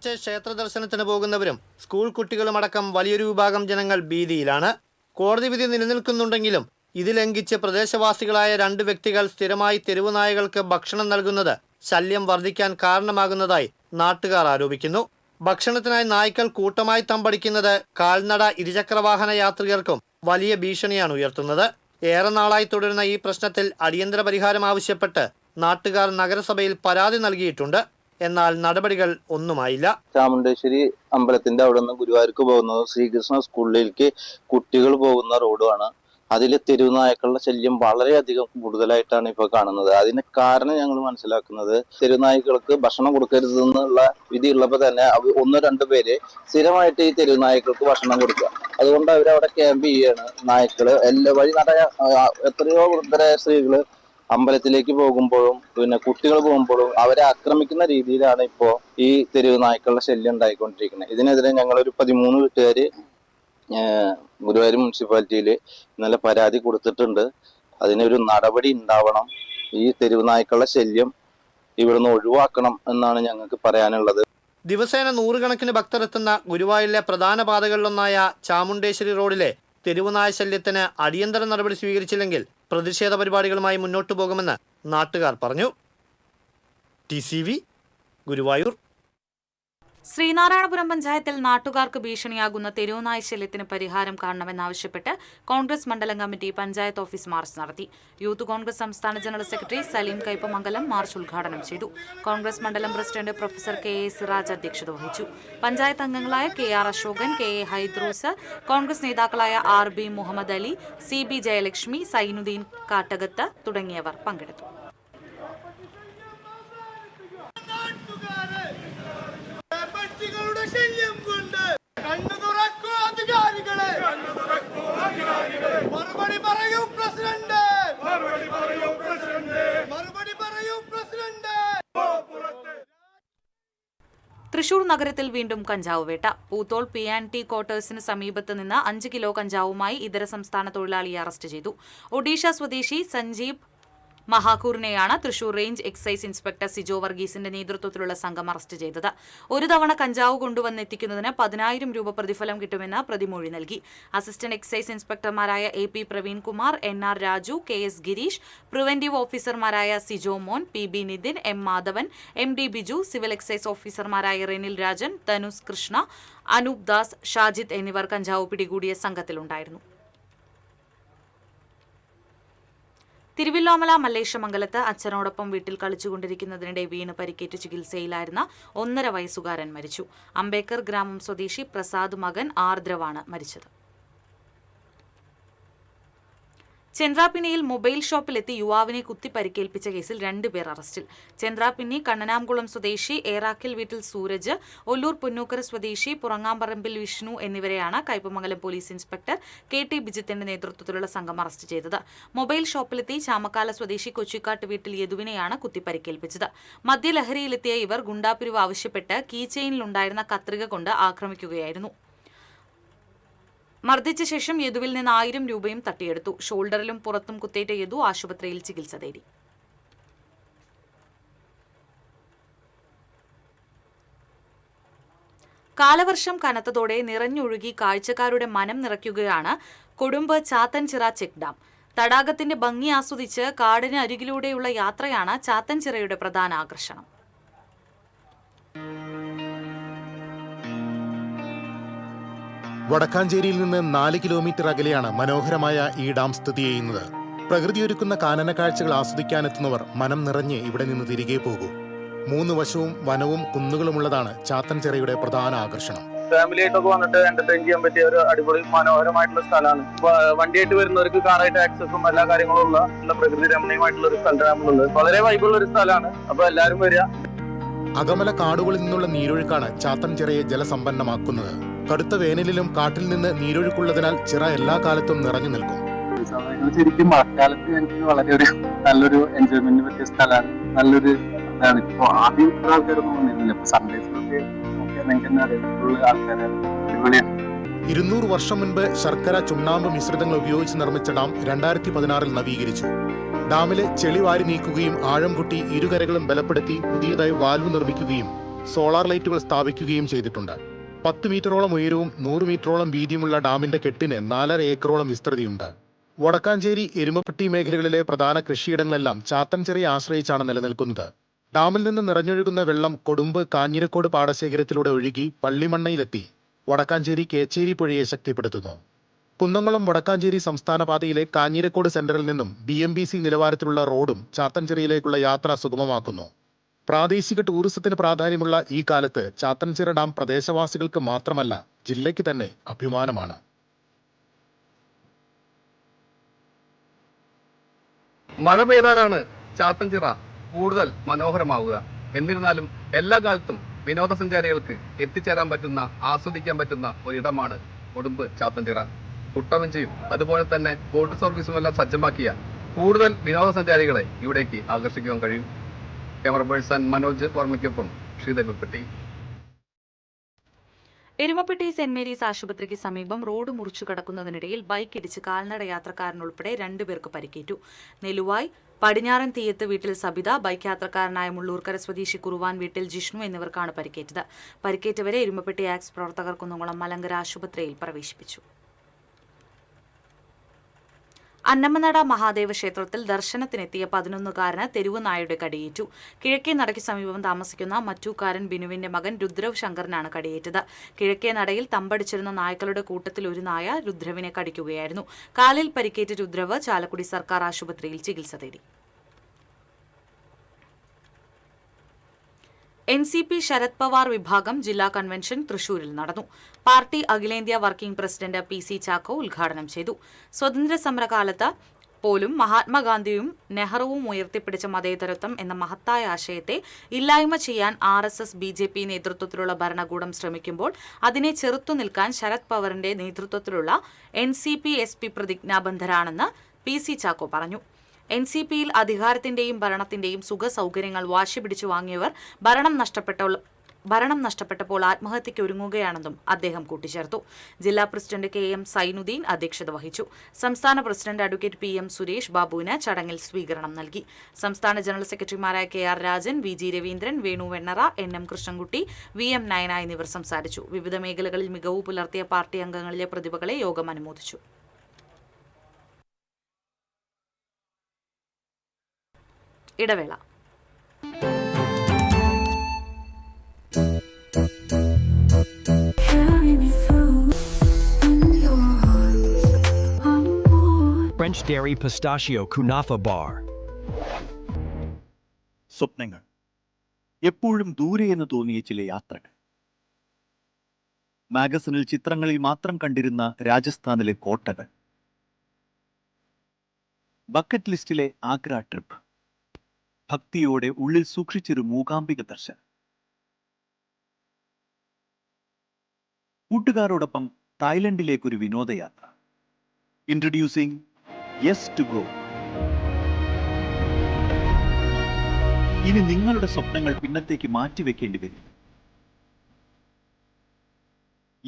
ക്ഷേത്ര ദർശനത്തിന് പോകുന്നവരും സ്കൂൾ കുട്ടികളുമടക്കം വലിയൊരു വിഭാഗം ജനങ്ങൾ ഭീതിയിലാണ്. കോടതി വിധി നിലനിൽക്കുന്നുണ്ടെങ്കിലും ഇത് ലംഘിച്ച് പ്രദേശവാസികളായ 2 വ്യക്തികൾ സ്ഥിരമായി തെരുവുനായകൾക്ക് ഭക്ഷണം നൽകുന്നത് ശല്യം വർദ്ധിക്കാൻ കാരണമാകുന്നതായി നാട്ടുകാർ ആരോപിക്കുന്നു. ഭക്ഷണത്തിനായി നായ്ക്കൾ കൂട്ടമായി തമ്പടിക്കുന്നത് കാൽനട ഇരുചക്രവാഹന യാത്രികർക്കും വലിയ ഭീഷണിയാണ് ഉയർത്തുന്നത്. ഏറെ നാളായി തുടരുന്ന ഈ പ്രശ്നത്തിൽ അടിയന്തര പരിഹാരം ആവശ്യപ്പെട്ട് നാട്ടുകാർ നഗരസഭയിൽ പരാതി നൽകിയിട്ടുണ്ട്. എന്നാൽ നടപടികൾ ഒന്നുമായില്ല. ചാമുണ്ടേശ്വരി അമ്പലത്തിന്റെ അവിടെ നിന്ന് ഗുരുവായൂർക്ക് പോകുന്നത് ശ്രീകൃഷ്ണ സ്കൂളിലേക്ക് കുട്ടികൾ പോകുന്ന റോഡുമാണ്. അതിൽ തെരുവുനായ്ക്കളുടെ ശല്യം വളരെയധികം കൂടുതലായിട്ടാണ് ഇപ്പോൾ കാണുന്നത്. അതിന് കാരണം ഞങ്ങൾ മനസ്സിലാക്കുന്നത് തെരുവുനായ്ക്കൾക്ക് ഭക്ഷണം കൊടുക്കരുതെന്നുള്ള വിധി ഉള്ളപ്പോൾ തന്നെ ഒന്നോ രണ്ടോ പേര് സ്ഥിരമായിട്ട് ഈ തെരുവുനായ്ക്കൾക്ക് ഭക്ഷണം കൊടുക്കുക. അതുകൊണ്ട് അവരവിടെ ക്യാമ്പ് ചെയ്യാണ്. നായ്ക്കള് എല്ലാ വഴി എത്രയോ വൃദ്ധരായ സ്ത്രീകള് അമ്പലത്തിലേക്ക് പോകുമ്പോഴും പിന്നെ കുട്ടികൾ പോകുമ്പോഴും അവരെ ആക്രമിക്കുന്ന രീതിയിലാണ് ഇപ്പോൾ ഈ തെരുവ് നായ്ക്കളുടെ ശല്യം ഉണ്ടായിക്കൊണ്ടിരിക്കുന്നത്. ഇതിനെതിരെ ഞങ്ങളൊരു 13 വീട്ടുകാർ ഗുരുവായൂർ മുനിസിപ്പാലിറ്റിയിൽ ഇന്നലെ പരാതി കൊടുത്തിട്ടുണ്ട്. അതിനൊരു നടപടി ഉണ്ടാവണം. ഈ തെരുവ് നായ്ക്കളുടെ ശല്യം ഇവിടുന്ന് ഒഴിവാക്കണം എന്നാണ് ഞങ്ങൾക്ക് പറയാനുള്ളത്. ദിവസേന നൂറുകണക്കിന് ഭക്തർ എത്തുന്ന ഗുരുവായൂരിലെ പ്രധാന പാതകളിലൊന്നായ ചാമുണ്ടേശ്വരി റോഡിലെ തെരുവുനായ ശല്യത്തിന് അടിയന്തര നടപടി സ്വീകരിച്ചില്ലെങ്കിൽ പ്രതിഷേധ പരിപാടികളുമായി മുന്നോട്ടു പോകുമെന്ന് നാട്ടുകാർ പറഞ്ഞു. TCV ഗുരുവായൂർ. ശ്രീനാരായണപുരം പഞ്ചായത്തിൽ നാട്ടുകാർക്ക് ഭീഷണിയാകുന്ന തെരുവുനായ ശല്യത്തിന് പരിഹാരം കാണണമെന്നാവശ്യപ്പെട്ട് കോൺഗ്രസ് മണ്ഡലം കമ്മിറ്റി പഞ്ചായത്ത് ഓഫീസ് മാർച്ച് നടത്തി. യൂത്ത് കോൺഗ്രസ് സംസ്ഥാന general secretary Saleem Kaipamangalam march ഉദ്ഘാടനം ചെയ്തു. കോൺഗ്രസ് മണ്ഡലം പ്രസിഡന്റ് പ്രൊഫസർ KA സിറാജ് അധ്യക്ഷത വഹിച്ചു. പഞ്ചായത്ത് അംഗങ്ങളായ KR അശോകൻ, KA ഹൈദ്രൂസ്, കോൺഗ്രസ് നേതാക്കളായ RB മുഹമ്മദ് അലി, CB ജയലക്ഷ്മി, സൈനുദ്ദീൻ കാട്ടകത്ത് തുടങ്ങിയവർ പങ്കെടുത്തു. തൃശൂർ നഗരത്തിൽ വീണ്ടും കഞ്ചാവ് വേട്ട. പൂത്തോൾ P&T ക്വാർട്ടേഴ്സിന് സമീപത്ത് നിന്ന് 5 കിലോ കഞ്ചാവുമായി ഇതര സംസ്ഥാന തൊഴിലാളിയെ അറസ്റ്റ് ചെയ്തു. ഒഡീഷ സ്വദേശി സഞ്ജീബ് മഹാക്കൂറിനെയാണ് Thrissur range excise inspector Sijo വർഗീസിന്റെ നേതൃത്വത്തിലുള്ള സംഘം അറസ്റ്റ് ചെയ്തത്. ഒരു തവണ കഞ്ചാവ് കൊണ്ടുവന്നെത്തിക്കുന്നതിന് 10,000 രൂപ പ്രതിഫലം കിട്ടുമെന്ന് പ്രതിമൊഴി നൽകി. അസിസ്റ്റന്റ് എക്സൈസ് ഇൻസ്പെക്ടർമാരായ AP Praveenkumar, NR Raju, KS Girish, preventive ഓഫീസർമാരായ Sijo Mon, PB Nithin, M Madhavan, MD Biju, civil excise ഓഫീസർമാരായ റെനിൽ രാജൻ, ധനുസ് കൃഷ്ണ, അനൂപ് ദാസ്, ഷാജിദ് എന്നിവർ കഞ്ചാവ് പിടികൂടിയ സംഘത്തിലുണ്ടായിരുന്നു. തിരുവില്ലോമല മല്ലേശമംഗലത്ത് അച്ഛനോടൊപ്പം വീട്ടിൽ കളിച്ചുകൊണ്ടിരിക്കുന്നതിനിടെ വീണ് പരിക്കേറ്റ് ചികിത്സയിലായിരുന്ന 1.5 വയസ്സുകാരൻ മരിച്ചു. അംബേദ്കർ ഗ്രാമം സ്വദേശി പ്രസാദ് മകൻ ആർദ്രവാണ് മരിച്ചത്. ചന്ദ്രാപിന്നിയിൽ മൊബൈൽ ഷോപ്പിലെത്തി യുവാവിനെ കുത്തി പരിക്കേൽപ്പിച്ച കേസിൽ 2 പേർ അറസ്റ്റിൽ. ചന്ദ്രാപിന്നി കണ്ണനാംകുളം സ്വദേശി ഏറാക്കിൽ വീട്ടിൽ സൂരജ്, ഒല്ലൂർ പുന്നൂക്കര സ്വദേശി പുറങ്ങാമ്പറമ്പിൽ വിഷ്ണു എന്നിവരെയാണ് കയ്പമംഗലം പോലീസ് ഇൻസ്പെക്ടർ KT ബിജിത്തിന്റെ നേതൃത്വത്തിലുള്ള സംഘം അറസ്റ്റ് ചെയ്തത്. മൊബൈൽ ഷോപ്പിലെത്തി ചാമക്കാല സ്വദേശി കൊച്ചിക്കാട്ട് വീട്ടിൽ യദുവിനെയാണ് കുത്തി പരിക്കേൽപ്പിച്ചത്. മദ്യലഹരിയിലെത്തിയ ഇവർ ഗുണ്ടാപിരിവ് ആവശ്യപ്പെട്ട് കീ ചെയിനിലുണ്ടായിരുന്ന കത്രിക കൊണ്ട് ആക്രമിക്കുകയായിരുന്നു. മർദ്ദിച്ച ശേഷം യദുവിൽ നിന്ന് 1000 രൂപയും തട്ടിയെടുത്തു. ഷോൾഡറിലും പുറത്തും കുത്തേറ്റ യദു ആശുപത്രിയിൽ ചികിത്സ തേടി. കാലവർഷം കനത്തതോടെ നിറഞ്ഞൊഴുകി കാഴ്ചക്കാരുടെ മനം നിറയ്ക്കുകയാണ് കൊടുമ്പ് ചാത്തൻചിറ ചെക്ക് ഡാം. തടാകത്തിന്റെ ഭംഗി ആസ്വദിച്ച് കാടിന് അരികിലൂടെയുള്ള യാത്രയാണ് ചാത്തൻചിറയുടെ പ്രധാന ആകർഷണം. വടക്കാഞ്ചേരിയിൽ നിന്ന് 4 കിലോമീറ്റർ അകലെയാണ് മനോഹരമായ ഈ ഡാം സ്ഥിതി ചെയ്യുന്നത്. പ്രകൃതിയൊരുക്കുന്ന കാനന കാഴ്ചകൾ ആസ്വദിക്കാനെത്തുന്നവർ മനം നിറഞ്ഞ് ഇവിടെ നിന്ന് തിരികെ പോകൂ. 3 വശവും വനവും കുന്നുകളുമുള്ളതാണ് ചാത്തൻചിറയുടെ പ്രധാന ആകർഷണം. ഫാമിലിയായിട്ടൊക്കെ വന്നിട്ട് എന്റർടൈൻ ചെയ്യാൻ പറ്റിയ ഒരു അടിപൊളി മനോഹരമായിട്ടുള്ള സ്ഥലമാണ്. വണ്ടിയായിട്ട് വരുന്നവർക്ക് കാറായിട്ട് ആക്സസും എല്ലാ കാര്യങ്ങളും ഉള്ള പ്രകൃതി രമണീയമായിട്ടുള്ള ഒരു സ്ഥലമാണുള്ളത്. വളരെ വൈബുള്ള ഒരു സ്ഥലമാണ്. അപ്പൊ എല്ലാവരും വരിക. അകമല കാടുകളിൽ നിന്നുള്ള നീരൊഴുക്കാണ് ചാത്തൻചിറയെ ജലസമ്പന്നമാക്കുന്നത്. കടുത്ത വേനലിലും കാട്ടിൽ നിന്ന് നീരൊഴുക്കുള്ളതിനാൽ ചിറ എല്ലാ കാലത്തും നിറഞ്ഞു നിൽക്കും. ശരിക്കും മഴക്കാലത്ത് എനിക്ക് വളരെ നല്ലൊരു എൻജോയ്മെന്റിന് പറ്റിയ സ്ഥലമാണ്. നല്ലൊരു ഇതാണ്. ഇപ്പൊ ആദ്യം ആൾക്കാരൊന്നും വന്നിരുന്നില്ല. ഇപ്പൊ സൺഡേസിലൊക്കെ നിങ്ങൾക്ക് ആൾക്കാരാണ്. അടിപൊളിയാണ്. 200 വർഷം മുൻപ് ശർക്കര ചുണ്ണാമ്പ് മിശ്രിതങ്ങൾ ഉപയോഗിച്ച് നിർമ്മിച്ച ഡാം 2016 നവീകരിച്ചു. ഡാമിലെ ചെളി വാരി നീക്കുകയും ആഴം കൂട്ടി ഇരുകരകളും ബലപ്പെടുത്തി പുതിയതായി വാൽവ് നിർമ്മിക്കുകയും സോളാർ ലൈറ്റുകൾ സ്ഥാപിക്കുകയും ചെയ്തിട്ടുണ്ട്. 10 മീറ്ററോളം ഉയരവും 100 മീറ്ററോളം വീതിയുമുള്ള ഡാമിന്റെ കെട്ടിന് 4.5 ഏക്കറോളം വിസ്തൃതിയുണ്ട്. വടക്കാഞ്ചേരി, എരുമപ്പെട്ടി മേഖലകളിലെ പ്രധാന കൃഷിയിടങ്ങളെല്ലാം ചാത്തൻചിറയെ ആശ്രയിച്ചാണ് നിലനിൽക്കുന്നത്. ഡാമിൽ നിന്ന് നിറഞ്ഞൊഴുകുന്ന വെള്ളം കൊടുമ്പ് കാഞ്ഞിരക്കോട് പാടശേഖരത്തിലൂടെ ഒഴുകി പള്ളിമണ്ണയിലെത്തി വടക്കാഞ്ചേരി കേച്ചേരി പുഴയെ ശക്തിപ്പെടുത്തുന്നു. കുന്നംകുളം വടക്കാഞ്ചേരി സംസ്ഥാന പാതയിലെ കാഞ്ഞിരക്കോട് സെന്ററിൽ നിന്നും BMBC നിലവാരത്തിലുള്ള റോഡും ചാത്തൻചിറയിലേക്കുള്ള യാത്ര സുഗമമാക്കുന്നു. പ്രാദേശിക ടൂറിസത്തിന് പ്രാധാന്യമുള്ള ഈ കാലത്ത് ചാത്തൻചിറ ഡാം പ്രദേശവാസികൾക്ക് മാത്രമല്ല ജില്ലയ്ക്ക് തന്നെ അഭിമാനമാണ്. മഴ പെയ്താലാണ് ചാത്തൻചിറ കൂടുതൽ മനോഹരമാവുക. എന്നിരുന്നാലും എല്ലാ കാലത്തും വിനോദസഞ്ചാരികൾക്ക് എത്തിച്ചേരാൻ പറ്റുന്ന, ആസ്വദിക്കാൻ പറ്റുന്ന ഒരിടമാണ് ഉടുമ്പ് ചാത്തൻചിറ. കുട്ടവഞ്ചിയും അതുപോലെ തന്നെ ബോട്ട് സർവീസും എല്ലാം സജ്ജമാക്കിയ കൂടുതൽ വിനോദസഞ്ചാരികളെ ഇവിടേക്ക് ആകർഷിക്കുവാൻ കഴിയും. ക്യാമറ പേഴ്സൺ മനോജ് വർമ്മയ്ക്കൊപ്പം ശ്രീധർമ്മപ്പെട്ടി. എരുമപ്പെട്ടി സെന്റ് മേരീസ് ആശുപത്രിക്ക് സമീപം റോഡ് മുറിച്ചു കടക്കുന്നതിനിടയിൽ ബൈക്ക് ഇടിച്ച് കാൽനട യാത്രക്കാരനുൾപ്പെടെ 2 പേർക്ക് പരിക്കേറ്റു. നെലുവായ് പടിഞ്ഞാറൻ തീയത്ത് വീട്ടിൽ സബിത, ബൈക്ക് യാത്രക്കാരനായ മുള്ളൂർക്കര സ്വദേശി കുറുവാൻ വീട്ടിൽ ജിഷ്ണു എന്നിവർക്കാണ് പരിക്കേറ്റത്. പരിക്കേറ്റവരെ എരുമപ്പെട്ടി ആക്സ് പ്രവർത്തകർ കുന്നംകുളം മലങ്കര ആശുപത്രിയിൽ പ്രവേശിപ്പിച്ചു. അന്നമനട മഹാദേവ ക്ഷേത്രത്തിൽ ദർശനത്തിനെത്തിയ 11-കാരന് തെരുവ് നായയുടെ കടിയേറ്റു. കിഴക്കേ നടയ്ക്ക് സമീപം താമസിക്കുന്ന മറ്റൂക്കാരൻ ബിനുവിന്റെ മകൻ രുദ്രവ് ശങ്കറിനാണ് കടിയേറ്റത്. കിഴക്കേ നടയിൽ തമ്പടിച്ചിരുന്ന നായ്ക്കളുടെ കൂട്ടത്തിൽ ഒരു നായ രുദ്രവിനെ കടിക്കുകയായിരുന്നു. കാലിൽ പരിക്കേറ്റ രുദ്രവ് ചാലക്കുടി സർക്കാർ ആശുപത്രിയിൽ ചികിത്സ തേടി. NCP ശരത് പവാർ വിഭാഗം ജില്ലാ കൺവെൻഷൻ തൃശൂരിൽ നടന്നു. പാർട്ടി അഖിലേന്ത്യാ വർക്കിംഗ് പ്രസിഡന്റ് PC ചാക്കോ ഉദ്ഘാടനം ചെയ്തു. സ്വതന്ത്ര സമരകാലത്ത് പോലും മഹാത്മാഗാന്ധിയും നെഹ്റുവും ഉയർത്തിപ്പിടിച്ച മതേതരത്വം എന്ന മഹത്തായ ആശയത്തെ ഇല്ലായ്മ ചെയ്യാൻ RSS BJP നേതൃത്വത്തിലുള്ള ഭരണകൂടം ശ്രമിക്കുമ്പോൾ അതിനെ ചെറുത്തു നിൽക്കാൻ ശരത് പവാറിന്റെ നേതൃത്വത്തിലുള്ള NCP SP പ്രതിജ്ഞാബദ്ധരാണെന്ന് PC ചാക്കോ പറഞ്ഞു. NCPയിൽ അധികാരത്തിന്റെയും ഭരണത്തിന്റെയും സുഖ സൗകര്യങ്ങൾ വാശി പിടിച്ചു വാങ്ങിയവർ ഭരണം നഷ്ടപ്പെട്ടപ്പോൾ ആത്മഹത്യയ്ക്ക് ഒരുങ്ങുകയാണെന്നും അദ്ദേഹം കൂട്ടിച്ചേർത്തു. ജില്ലാ പ്രസിഡന്റ് KM സൈനുദ്ദീൻ അധ്യക്ഷത വഹിച്ചു. സംസ്ഥാന പ്രസിഡന്റ് അഡ്വക്കേറ്റ് PM സുരേഷ് ബാബുവിന് ചടങ്ങിൽ സ്വീകരണം നൽകി. സംസ്ഥാന ജനറൽ സെക്രട്ടറിമാരായ KR Rajan, VG Raveendran, Venu Vennara, NM Krishnankutty, VM Nayana എന്നിവർ സംസാരിച്ചു. വിവിധ മേഖലകളിൽ മികവ് പുലർത്തിയ പാർട്ടി അംഗങ്ങളിലെ പ്രതിഭകളെ യോഗം അനുമോദിച്ചു. ഇടവേള. French Dairy Pistachio Kunafa Bar. സ്വപ്നങ്ങൾ, എപ്പോഴും ദൂരെയെന്ന് തോന്നിയ ചില യാത്രകൾ. മാഗസിനിൽ ചിത്രങ്ങളിൽ മാത്രം കണ്ടിരുന്ന രാജസ്ഥാനിലെ കോട്ടകൾ. ബക്കറ്റ് ലിസ്റ്റിലെ ആഗ്ര ട്രിപ്പ്. ഭക്തിയോടെ ഉള്ളിൽ സൂക്ഷിച്ചൊരു മൂകാംബിക ദർശനം. കൂട്ടുകാരോടൊപ്പം തായ്ലൻഡിലേക്കൊരു വിനോദയാത്ര. Introducing yes to go. ഇനി നിങ്ങളുടെ സ്വപ്നങ്ങൾ പിന്നത്തേക്ക് മാറ്റിവെക്കേണ്ടി വരും.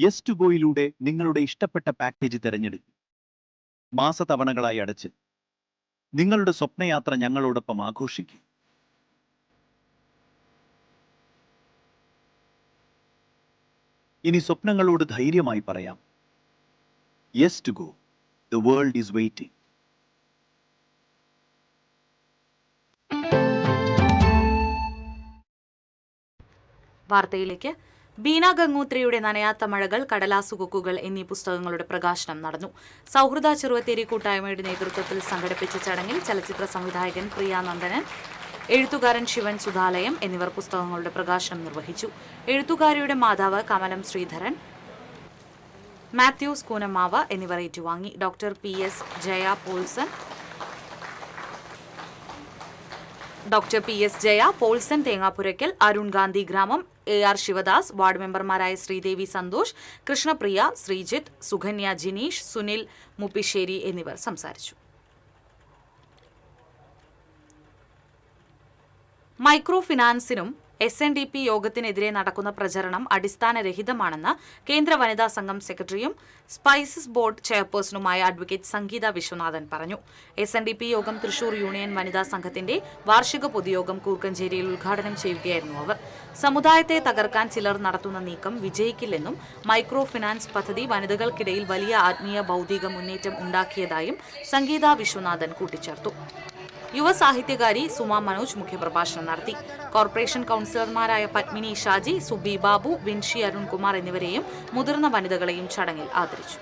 യെസ് ടു ഗോയിലൂടെ നിങ്ങളുടെ ഇഷ്ടപ്പെട്ട പാക്കേജ് തിരഞ്ഞെടുക്കും. മാസതവണകളായി അടച്ച് നിങ്ങളുടെ സ്വപ്നയാത്ര ഞങ്ങളോടൊപ്പം ആഘോഷിക്കും. ഇനി സ്വപ്നങ്ങളോട് ധൈര്യമായി പറയാം, yes to go. The world is waiting. വാർത്തയിലേക്ക്. ബീന ഗംഗോത്രിയുടെ നനയാത്ത മഴകൾ, കടലാസുകൊക്കുകൾ എന്നീ പുസ്തകങ്ങളുടെ പ്രകാശനം നടന്നു. സൗഹൃദ ചെറുവത്തേരി കൂട്ടായ്മയുടെ നേതൃത്വത്തിൽ സംഘടിപ്പിച്ച ചടങ്ങിൽ ചലച്ചിത്ര സംവിധായകൻ പ്രിയ നന്ദനൻ, എഴുത്തുകാരൻ ശിവൻ സുധാലയം എന്നിവർ പുസ്തകങ്ങളുടെ പ്രകാശനം നിർവഹിച്ചു. എഴുത്തുകാരിയുടെ മാതാവ് കമലം ശ്രീധരൻ, മാത്യൂസ് കൂനമാവ് എന്നിവർ ഏറ്റുവാങ്ങി. ഡോക്ടർ PS ജയ പോൾസൺ തേങ്ങാപുരയ്ക്കൽ, അരുൺ ഗാന്ധി ഗ്രാമം, AR ശിവദാസ്, വാർഡ് മെമ്പർമാരായ ശ്രീദേവി സന്തോഷ്, കൃഷ്ണപ്രിയ, ശ്രീജിത്ത്, സുകന്യ ജിനീഷ്, സുനിൽ മുപ്പിശ്ശേരി എന്നിവർ സംസാരിച്ചു. മൈക്രോ ഫിനാൻസിനും SNDP യോഗത്തിനെതിരെ നടക്കുന്ന പ്രചരണം അടിസ്ഥാനരഹിതമാണെന്ന് കേന്ദ്ര വനിതാ സംഘം സെക്രട്ടറിയും സ്പൈസസ് ബോർഡ് ചെയർപേഴ്സണുമായ അഡ്വക്കേറ്റ് സംഗീത വിശ്വനാഥൻ പറഞ്ഞു. SNDP യോഗം തൃശൂർ യൂണിയൻ വനിതാ സംഘത്തിന്റെ വാർഷിക പൊതുയോഗം കൂർക്കഞ്ചേരിയിൽ ഉദ്ഘാടനം ചെയ്യുകയായിരുന്നു അവർ. സമുദായത്തെ തകർക്കാൻ ചിലർ നടത്തുന്ന നീക്കം വിജയിക്കില്ലെന്നും മൈക്രോ ഫിനാൻസ് പദ്ധതി വനിതകൾക്കിടയിൽ വലിയ ആത്മീയ ബൗദ്ധിക മുന്നേറ്റം ഉണ്ടാക്കിയതായും സംഗീത വിശ്വനാഥൻ കൂട്ടിച്ചേർത്തു. യുവസാഹിത്യകാരി സുമ മനോജ് മുഖ്യപ്രഭാഷണം നടത്തി. കോർപ്പറേഷൻ കൌൺസിലർമാരായ പത്മിനി ഷാജി, സുബി ബാബു, വിൻഷി അരുൺകുമാർ എന്നിവരെയും മുതിർന്ന വനിതകളെയും ചടങ്ങിൽ ആദരിച്ചു.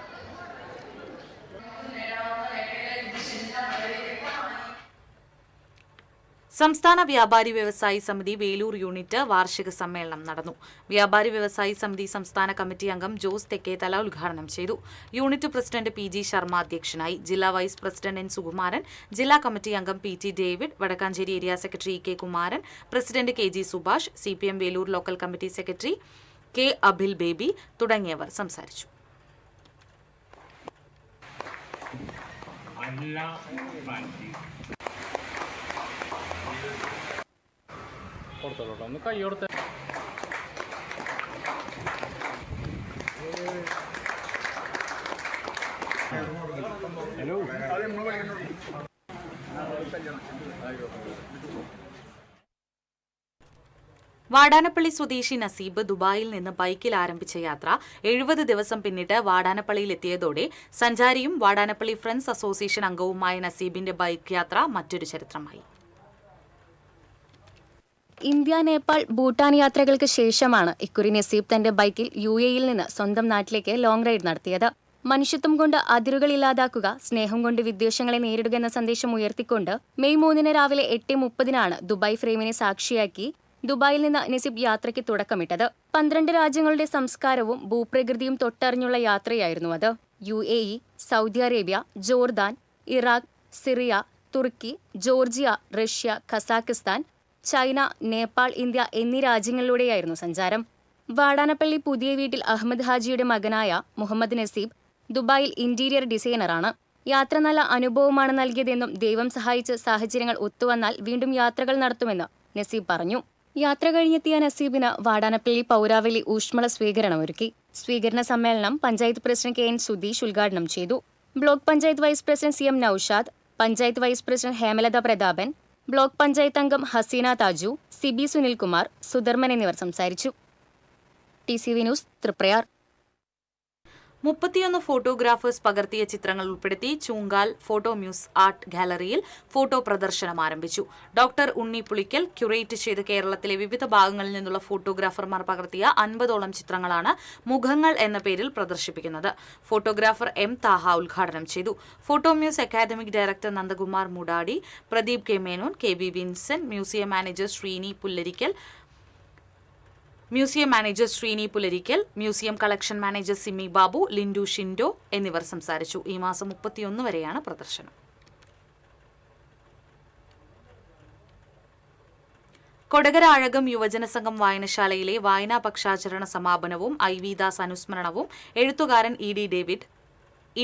സംസ്ഥാന വ്യാപാരി വ്യവസായി സമിതി വേലൂർ യൂണിറ്റ് വാർഷിക സമ്മേളനം നടന്നു. വ്യാപാരി വ്യവസായി സമിതി സംസ്ഥാന കമ്മിറ്റി അംഗം ജോസ് തെക്കേതല ഉദ്ഘാടനം ചെയ്തു. Unit president P G Sharma അധ്യക്ഷനായി. ജില്ലാ വൈസ് പ്രസിഡന്റ് എൻ സുകുമാരൻ, ജില്ലാ കമ്മിറ്റി അംഗം P T David, Vadakkanchery area secretary K Kumaran, president K G Subhash, CPM Veloor local committee secretary K Abhil Baby തുടങ്ങിയവർ സംസാരിച്ചു. വാടാനപ്പള്ളി സ്വദേശി നസീബ് ദുബായിൽ നിന്ന് ബൈക്കിൽ ആരംഭിച്ച യാത്ര 70 ദിവസം പിന്നിട്ട് വാടാനപ്പള്ളിയിലെത്തിയതോടെ സഞ്ചാരിയും വാടാനപ്പള്ളി ഫ്രണ്ട്സ് അസോസിയേഷൻ അംഗവുമായ നസീബിന്റെ ബൈക്ക് യാത്ര മറ്റൊരു ചരിത്രമായി. ഇന്ത്യ, നേപ്പാൾ, ഭൂട്ടാൻ യാത്രകൾക്ക് ശേഷമാണ് ഇക്കുറി നസീബ് തന്റെ ബൈക്കിൽ UAE-യിൽ നിന്ന് സ്വന്തം നാട്ടിലേക്ക് ലോങ് റൈഡ് നടത്തിയത്. മനുഷ്യത്വം കൊണ്ട് അതിരുകൾ ഇല്ലാതാക്കുക, സ്നേഹം കൊണ്ട് വിദ്വേഷങ്ങളെ നേരിടുക എന്ന സന്ദേശം ഉയർത്തിക്കൊണ്ട് മെയ് 3 രാവിലെ 8:30 ദുബായ് ഫ്രെയിമിനെ സാക്ഷിയാക്കി ദുബായിൽ നിന്ന് നസീബ് യാത്രയ്ക്ക് തുടക്കമിട്ടത്. 12 രാജ്യങ്ങളുടെ സംസ്കാരവും ഭൂപ്രകൃതിയും തൊട്ടറിഞ്ഞുള്ള യാത്രയായിരുന്നു അത്. UAE, Saudi Arabia, Jordan, Iraq, Syria, തുർക്കി, Georgia, Russia, Kazakhstan, China, Nepal, India എന്നീ രാജ്യങ്ങളിലൂടെയായിരുന്നു സഞ്ചാരം. വാടാനപ്പള്ളി പുതിയ വീട്ടിൽ അഹമ്മദ് ഹാജിയുടെ മകനായ മുഹമ്മദ് നസീബ് ദുബായിൽ ഇന്റീരിയർ ഡിസൈനറാണ്. യാത്ര നല്ല അനുഭവമാണ് നൽകിയതെന്നും ദൈവം സഹായിച്ച് സാഹചര്യങ്ങൾ ഒത്തുവന്നാൽ വീണ്ടും യാത്രകൾ നടത്തുമെന്ന് നസീബ് പറഞ്ഞു. യാത്ര കഴിഞ്ഞെത്തിയ നസീബിന് വാടാനപ്പള്ളി പൗരാവലി ഊഷ്മള സ്വീകരണമൊരുക്കി. സ്വീകരണ സമ്മേളനം പഞ്ചായത്ത് പ്രസിഡന്റ് KN സുധീഷ് ഉദ്ഘാടനം ചെയ്തു. Block panchayat vice president CM Naushad, panchayat vice president Hemalatha Prathapan, block panchayat അംഗം ഹസീന താജു, CB സുനിൽകുമാർ, സുധർമ്മൻ എന്നിവർ സംസാരിച്ചു. TCV news, Triprayar. 31 ഫോട്ടോഗ്രാഫേഴ്സ് പകർത്തിയ ചിത്രങ്ങൾ ഉൾപ്പെടുത്തി ചൂങ്കാൽ ഫോട്ടോ മ്യൂസ് ആർട്ട് ഗാലറിയിൽ ഫോട്ടോ പ്രദർശനം ആരംഭിച്ചു. ഡോക്ടർ ഉണ്ണി പുളിക്കൽ ക്യൂറേറ്റ് ചെയ്ത് കേരളത്തിലെ വിവിധ ഭാഗങ്ങളിൽ നിന്നുള്ള ഫോട്ടോഗ്രാഫർമാർ പകർത്തിയ 50ഓളം ചിത്രങ്ങളാണ് മുഖങ്ങൾ എന്ന പേരിൽ പ്രദർശിപ്പിക്കുന്നത്. ഫോട്ടോഗ്രാഫർ M താഹ ഉദ്ഘാടനം ചെയ്തു. Photo muse academic director Nandakumar Mudadi, Pradeep K Menon, KB Vincent, museum manager Sreeni Pullarikkal, museum collection manager Simi Babu, Lindu Shindo എന്നിവർ സംസാരിച്ചു. ഈ മാസം 31 വരെയാണ് പ്രദർശനം. കൊടകര അഴകം യുവജന സംഘം വായനശാലയിലെ വായനാ പക്ഷാചരണ സമാപനവും IV ദാസ് അനുസ്മരണവും എഴുത്തുകാരൻ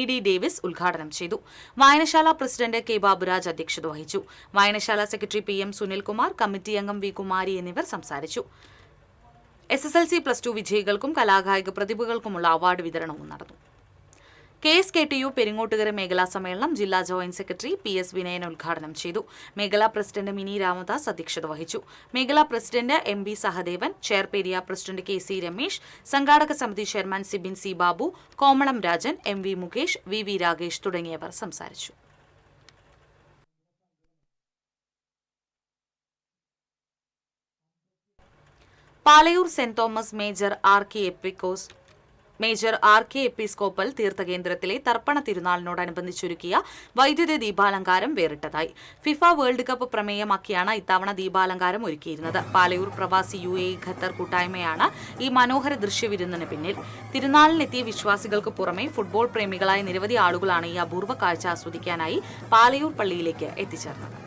ED ഡേവിസ് ഉദ്ഘാടനം ചെയ്തു. വായനശാല പ്രസിഡന്റ് K ബാബുരാജ് അധ്യക്ഷത വഹിച്ചു. വായനശാല സെക്രട്ടറി PM സുനിൽകുമാർ, കമ്മിറ്റി അംഗം V കുമാരി എന്നിവർ സംസാരിച്ചു. SSLC +2 വിജയികൾക്കും കലാകായിക പ്രതിഭകൾക്കുമുള്ള അവാർഡ് വിതരണവും നടന്നു. KSKTU പെരിങ്ങോട്ടുകര മേഖലാ സമ്മേളനം ജില്ലാ ജോയിന്റ് സെക്രട്ടറി PS വിനയൻ ഉദ്ഘാടനം ചെയ്തു. മേഖലാ പ്രസിഡന്റ് മിനി രാമദാസ് അധ്യക്ഷത വഹിച്ചു. മേഖലാ പ്രസിഡന്റ് MB സഹദേവൻ, ചെയർപേരിയ പ്രസിഡന്റ് KC രമേശ്, സംഘാടക സമിതി chairman Sibin C Babu, Komalam Rajan, MV Mukesh, VV Ragesh തുടങ്ങിയവർ സംസാരിച്ചു. Palayur Saint Thomas major archiepiscopal തീർത്ഥകേന്ദ്രത്തിലെ തർപ്പണ തിരുനാളിനോടനുബന്ധിച്ചൊരുക്കിയ വൈദ്യുത ദീപാലങ്കാരം വേറിട്ടതായി. ഫിഫ വേൾഡ് കപ്പ് പ്രമേയമാക്കിയാണ് ഇത്തവണ ദീപാലങ്കാരം ഒരുക്കിയിരുന്നത്. പാലയൂർ പ്രവാസി UAE ഖത്തർ കൂട്ടായ്മയാണ് ഈ മനോഹര ദൃശ്യവിരുന്നിന് പിന്നിൽ. തിരുനാളിനെത്തിയ വിശ്വാസികൾക്ക് പുറമെ ഫുട്ബോൾ പ്രേമികളായ നിരവധി ആളുകളാണ് ഈ അപൂർവ കാഴ്ച ആസ്വദിക്കാനായി പാലയൂർ പള്ളിയിലേക്ക് എത്തിച്ചേർന്നത്.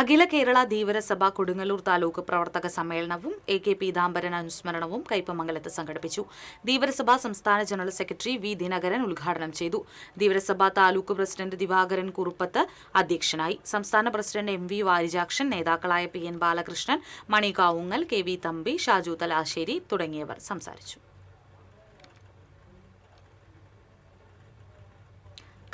അഖില കേരള ധീവരസഭ കൊടുങ്ങല്ലൂർ താലൂക്ക് പ്രവർത്തക സമ്മേളനവും AK പീതാംബരൻ അനുസ്മരണവും കയ്പമംഗലത്ത് സംഘടിപ്പിച്ചു. ധീവരസഭ സംസ്ഥാന ജനറൽ സെക്രട്ടറി V ദിനകരൻ ഉദ്ഘാടനം ചെയ്തു. ധീവരസഭ താലൂക്ക് പ്രസിഡന്റ് ദിവാകരൻ കുറുപ്പത്ത് അധ്യക്ഷനായി. സംസ്ഥാന പ്രസിഡന്റ് MV വാരിജാക്ഷൻ, നേതാക്കളായ PN ബാലകൃഷ്ണൻ, മണി കാവുങ്ങൽ, KV തമ്പി, ഷാജു തലാശ്ശേരി തുടങ്ങിയവർ സംസാരിച്ചു.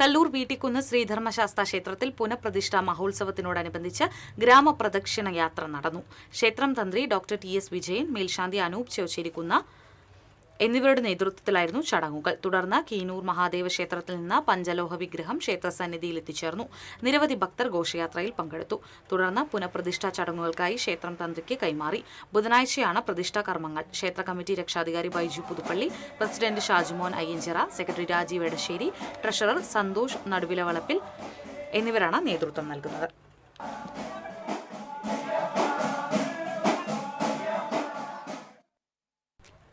കല്ലൂർ വീട്ടിക്കുന്ന് ശ്രീധർമ്മശാസ്ത ക്ഷേത്രത്തിൽ പുനഃപ്രതിഷ്ഠാ മഹോത്സവത്തിനോടനുബന്ധിച്ച് ഗ്രാമപ്രദക്ഷിണ യാത്ര നടന്നു. ക്ഷേത്രം തന്ത്രി ഡോക്ടർ TS വിജയൻ, മേൽശാന്തി അനൂപ് ചൌച്ചേരിക്കുന്ന, എന്നിവരുടെ നേതൃത്വത്തിലായിരുന്നു ചടങ്ങുകൾ. തുടർന്ന് കീനൂർ മഹാദേവ ക്ഷേത്രത്തിൽ നിന്ന് പഞ്ചലോഹ വിഗ്രഹം ക്ഷേത്രസന്നിധിയിൽ എത്തിച്ചേർന്നു. നിരവധി ഭക്തർ ഘോഷയാത്രയിൽ പങ്കെടുത്തു. തുടർന്ന് പുനഃപ്രതിഷ്ഠാ ചടങ്ങുകൾക്കായി ക്ഷേത്രം തന്ത്രിക്ക് കൈമാറി. ബുധനാഴ്ചയാണ് പ്രതിഷ്ഠാ കർമ്മങ്ങൾ. ക്ഷേത്ര കമ്മിറ്റി രക്ഷാധികാരി Baiju Puthuppally, president Shajumon Ayyanchira, secretary Rajeev Edassery, treasurer Santhosh Naduvilavalappil എന്നിവരാണ് നേതൃത്വം നൽകുന്നത്.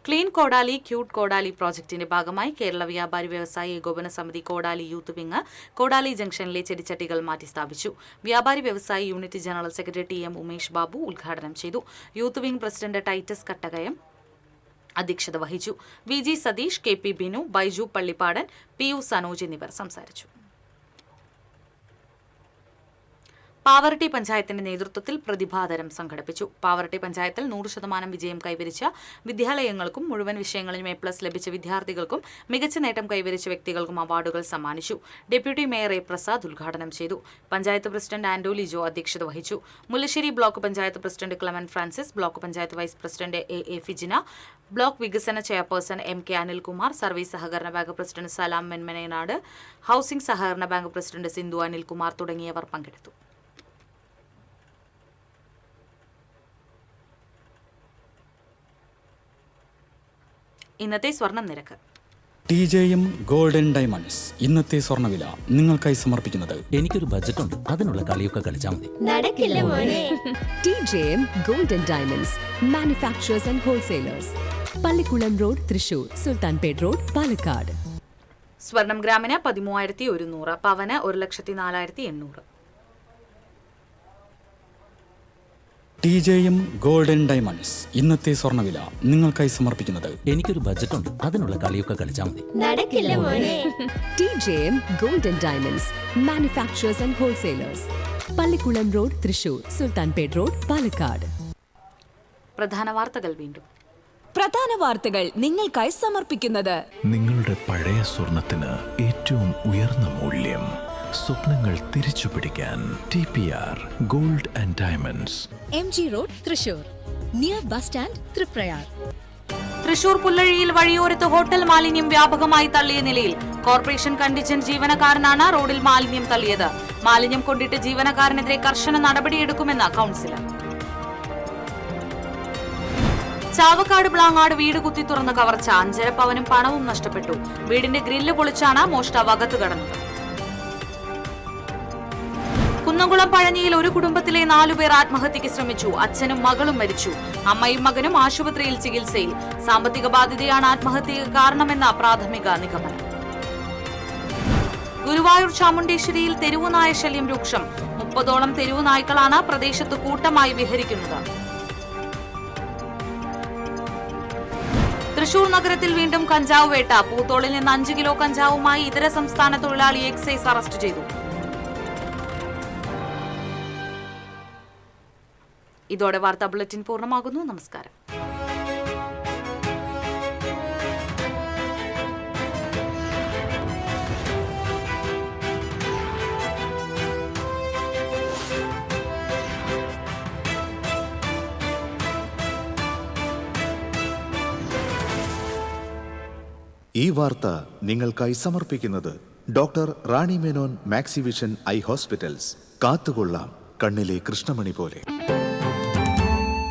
ക്ലീൻ കോടാലി ക്യൂട്ട് കോടാലി പ്രോജക്ടിന്റെ ഭാഗമായി കേരള വ്യാപാരി വ്യവസായി ഏകോപന സമിതി കോടാലി യൂത്ത് വിംഗ് കോടാലി ജംഗ്ഷനിലെ ചെടിച്ചട്ടികൾ മാറ്റി സ്ഥാപിച്ചു. വ്യാപാരി വ്യവസായി unit general secretary TM. Umesh Babu ഉദ്ഘാടനം ചെയ്തു. യൂത്ത് വിംഗ് പ്രസിഡന്റ് ടൈറ്റസ് കട്ടകയം അധ്യക്ഷത വഹിച്ചു. വി.ജി. സതീഷ്, കെ.പി. ബിനു, ബൈജു പള്ളിപ്പാടൻ, പി.യു. സനോജ് എന്നിവർ സംസാരിച്ചു. പാവറട്ടി പഞ്ചായത്തിന്റെ നേതൃത്വത്തിൽ പ്രതിഭാതരം സംഘടിപ്പിച്ചു. പാവറട്ടി പഞ്ചായത്തിൽ 100% വിജയം കൈവരിച്ച വിദ്യാലയങ്ങൾക്കും മുഴുവൻ വിഷയങ്ങളിലും A+ ലഭിച്ച വിദ്യാർത്ഥികൾക്കും മികച്ച നേട്ടം കൈവരിച്ച വ്യക്തികൾക്കും അവാർഡുകൾ സമ്മാനിച്ചു. Deputy mayor A. പ്രസാദ് ഉദ്ഘാടനം ചെയ്തു. പഞ്ചായത്ത് പ്രസിഡന്റ് ആൻഡോ ലിജോ അധ്യക്ഷത വഹിച്ചു. Mullassery block panchayat president Clemen Francis, block panchayat vice president A. Fijina, block വികസന ചെയർപേഴ്സൺ M.K. അനിൽകുമാർ, സർവീസ് സഹകരണ bank president Salam Menmanenad, housing സഹകരണ ബാങ്ക് പ്രസിഡന്റ് സിന്ധു അനിൽകുമാർ തുടങ്ങിയവർ പങ്കെടുത്തു. ഇന്നത്തെ സ്വർണം നിരക്ക്. TJM ഗോൾഡൻ ഡയമണ്ട്സ് ഇന്നത്തെ സ്വർണ്ണവില നിങ്ങൾക്കായി സമർപ്പിക്കുന്നത് എനിക്കൊരു ബജറ്റ് ഉണ്ട്, അതിനുള്ള കളിയൊക്കെ കളിച്ചാൽ മതി. നടക്കില്ല മോനെ. TJM golden diamonds manufacturers and wholesalers, Pallikkulam road, Thrissur, Sultanpet road, Palakkad. സ്വർണം ഗ്രാമിന് 13,100, പവന് 1,04,800. TJM ഗോൾഡൻ ഡയമണ്ട്സ് ഇന്നത്തെ സ്വർണ്ണവില നിങ്ങൾക്കായി സമർപ്പിക്കുന്നത് എനിക്കൊരു ബജറ്റ് ഉണ്ട്, അതിനുള്ള കളിയൊക്കെ കളിച്ചാൽ മതി. നടക്കില്ല മോനെ. TJM golden diamonds manufacturers and wholesalers, Pallikkulam road, Thrissur, Sultanpet road, Palakkad. പ്രധാന വാർത്തകൾ വീണ്ടും. പ്രധാന വാർത്തകൾ നിങ്ങൾക്കായി സമർപ്പിക്കുന്നത് നിങ്ങളുടെ പഴയ സ്വർണത്തിന് ഏറ്റവും ഉയർന്ന മൂല്യം. സ്വപ്നങ്ങൾ തിരിച്ചു പിടിക്കാൻ TPR gold and diamonds, MG road, Thrissur, near bus stand, Triprayar. Thrissur പുല്ലഴിയിൽ വഴിയോരത്ത് ഹോട്ടൽ മാലിന്യം വ്യാപകമായി തള്ളിയ നിലയിൽ. കോർപ്പറേഷൻ കണ്ടിജന്റ് ജീവനക്കാരനാണ് റോഡിൽ മാലിന്യം തള്ളിയത്. മാലിന്യം കൊണ്ടിട്ട് ജീവനക്കാരനെതിരെ കർശന നടപടിയെടുക്കുമെന്ന് കൗൺസിലർ. ചാവക്കാട് പ്ലാങ്ങാട് വീട് കുത്തി തുറന്ന കവർച്ച. 5.5 പവനും പണവും നഷ്ടപ്പെട്ടു. വീടിന്റെ ഗ്രില്ല് പൊളിച്ചാണ് മോഷ്ടാവ് അകത്ത് കടന്നത്. കുന്നംകുളം പഴഞ്ഞിയിൽ ഒരു കുടുംബത്തിലെ 4 പേർ ആത്മഹത്യയ്ക്ക് ശ്രമിച്ചു. അച്ഛനും മകളും മരിച്ചു. അമ്മയും മകനും ആശുപത്രിയിൽ ചികിത്സയിൽ. സാമ്പത്തിക ബാധ്യതയാണ് ആത്മഹത്യയ്ക്ക് കാരണമെന്ന പ്രാഥമിക നിഗമനം. ഗുരുവായൂർ ചാമുണ്ടേശ്വരിയിൽ തെരുവുനായ ശല്യം രൂക്ഷം. 30ഓളം തെരുവുനായ്ക്കളാണ് പ്രദേശത്ത് കൂട്ടമായി വിഹരിക്കുന്നത്. തൃശൂർ നഗരത്തിൽ വീണ്ടും കഞ്ചാവ് വേട്ട. പൂത്തോളിൽ നിന്ന് 5 കിലോ കഞ്ചാവുമായി ഇതര സംസ്ഥാന തൊഴിലാളി എക്സൈസ് അറസ്റ്റ് ചെയ്തു. ഇതോടെ വാർത്താ ബുള്ളറ്റിൻ പൂർണ്ണമാകുന്നു. നമസ്കാരം. ഈ വാർത്ത നിങ്ങൾക്കായി സമർപ്പിക്കുന്നത് doctor Rani Menon Maxivision I hospitals. കാത്തുകൊള്ളാം കണ്ണിലെ കൃഷ്ണമണി പോലെ.